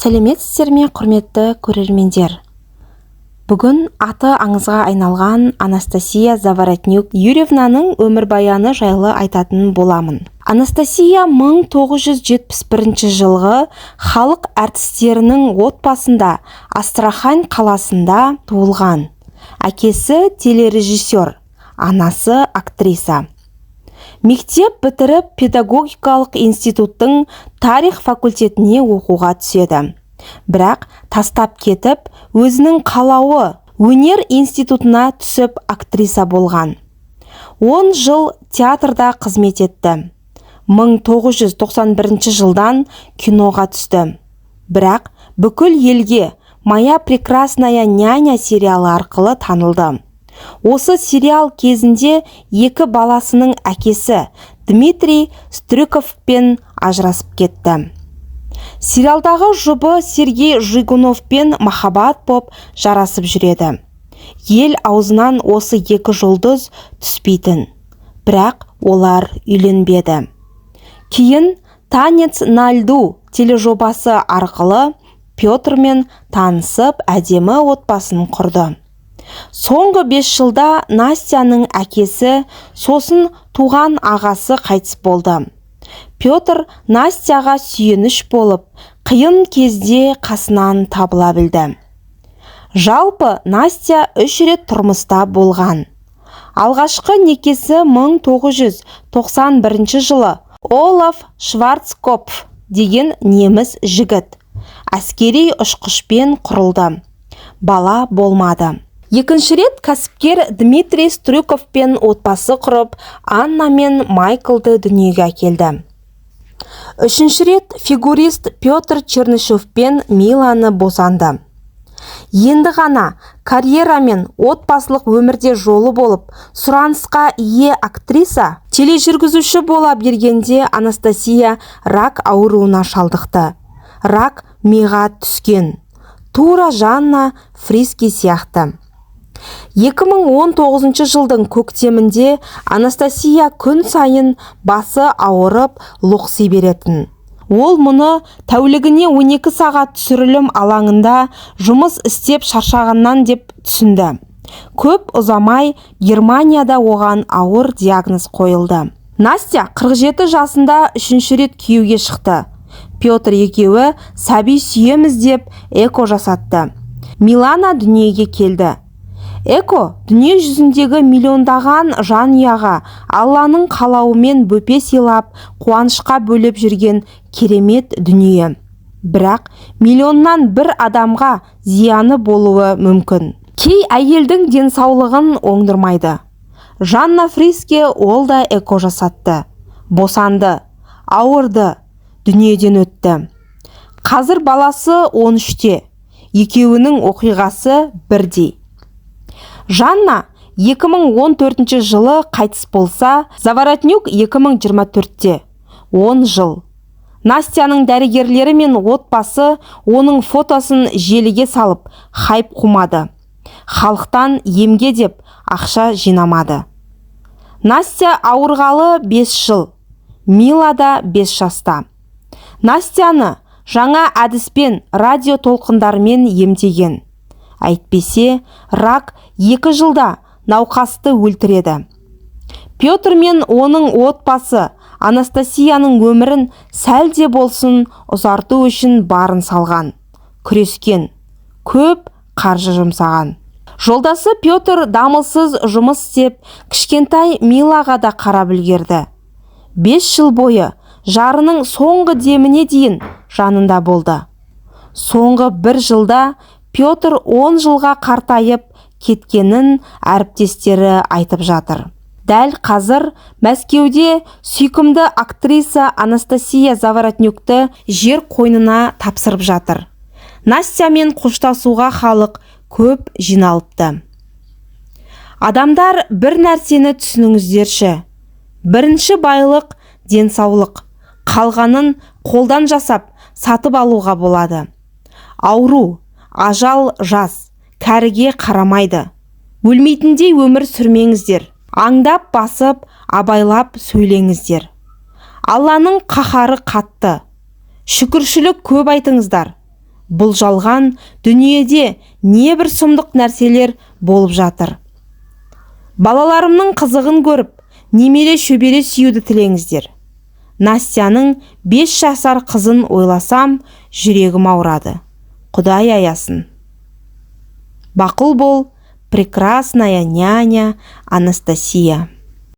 Сәлеметсіздер ме, құрметті көрермендер? Бүгін аты аңызға айналған Анастасия Заворотнюк-Юрьевнаның өмірбаяны жайлы айтатын боламын. Анастасия 1971 жылғы халық әртістерінің отбасында Астрахань қаласында туылған. Әкесі телережиссер, анасы актриса. Мектеп бітіріп педагогикалық институттың тарих факультетіне оқуға түседі. Бірақ тастап кетіп, өзінің қалауы өнер институтына түсіп актриса болған. 10 жыл театрда қызмет етті. 1991 жылдан киноға түсті. Бірақ бүкіл елге «Моя прекрасная няня» сериалы арқылы танылды. Осы сериал кезінде екі баласының әкесі Дмитрий Стрюковпен ажырасып кетті. Сериалдағы жұбы Сергей Жигуновпен махаббат боп жарасып жүреді. Ел аузынан осы екі жұлдыз түспейтін. Бірақ олар үйленбеді. Кейін «Танец на льду» тележобасы арқылы Петрмен танысып, әдемі отбасын құрды. Соңғы 5 жылда Настяның әкесі, сосын туған ағасы қайтыс болды. Петр Настяға сүйеніш болып, қиын кезде қасынан табыла білді. Жалпы Настя 3 рет тұрмыста болған. Алғашқы некесі 1991 жылы Олаф Шварцкопф деген неміс жігіт әскери ұшқышпен құрылды. Бала болмады. Екінші рет кәсіпкер Дмитрий Стрюковпен отбасы құрып, Анна мен Майклды дүниеге әкелді. Үшінші рет фигурист Петр Чернышевпен Миланы босанды. Енді ғана карьера мен отбасылық өмірде жолы болып, сұранысқа ие актриса, тележүргізуші бола бергенде Анастасия рак ауруына шалдықты. Рак миға түскен. Тура Жанна Фриске сияқты. 2019 жылдың көктемінде Анастасия күн сайын басы ауырып лоқси беретін. Ол мұны тәулігіне 12 сағат түсірілім алаңында жұмыс істеп шаршағаннан деп түсінді. Көп ұзамай Германияда оған ауыр диагноз қойылды. Настя 47 жасында 3-ші рет күйеуге шықты. Петр екеуі сәби сүйеміз деп эко жасатты. Милана дүниеге келді. Эко дүние жүзіндегі миллиондаған жанұяға Алланың қалауымен бөпе сыйлап, қуанышқа бөліп жүрген керемет дүние. Бірақ миллионнан бір адамға зияны болуы мүмкін. Кей әйелдің денсаулығын оңдырмайды. Жанна Фриске ол да эко жасатты. Босанды, ауырды, дүниеден өтті. Қазір баласы 13-те. Екеуінің оқиғасы бірдей. Жанна 2014 жылы қайтыс болса, Заворотнюк 2024-те. 10 жыл. Настяның дәрігерлері мен отбасы оның фотосын желіге салып, хайп қумады. Халықтан емге деп ақша жинамады. Настя ауырғалы 5 жыл. Мила да 5 жаста. Настяны жаңа әдіспен радио толқындармен емдеген. Әйтпесе, рак 2 жылда науқасты өлтіреді. Петр мен оның отбасы Анастасияның өмірін сәлде болсын ұзарту үшін барын салған. Күрескен, көп қаржы жұмсаған. Жолдасы Петр дамылсыз жұмыс істеп, кішкентай Милаға да қарап үлгерді. 5 жыл бойы жарының соңғы деміне дейін жанында болды. Соңғы 1 жылда Петр 10 жылға қартайып кеткенін әріптестері айтып жатыр. Дәл қазір Мәскеуде сүйкімді актриса Анастасия Заворотнюкты жер қойнына тапсырып жатыр. Настямен қоштасуға халық көп жиналыпты. Адамдар бір нәрсені түсініңіздерші. Бірінші байлық денсаулық. Қалғанын қолдан жасап, сатып алуға болады. Ауру, ажал жас, кәріге қарамайды. Өлмейтіндей өмір сүрмеңіздер. Аңдап басып, абайлап сөйлеңіздер. Алланың қаһары қатты. Шүкіршілік көп айтыңыздар. Бұл жалған дүниеде небір сұмдық нәрселер болып жатыр. Балаларымның қызығын көріп, немере шөбере сүюді тілеңіздер. Настяның 5 жасар қызын ойласам, жүрегім ауырады. Құдай аясын. Бақұл бол, прекрасная няня Анастасия.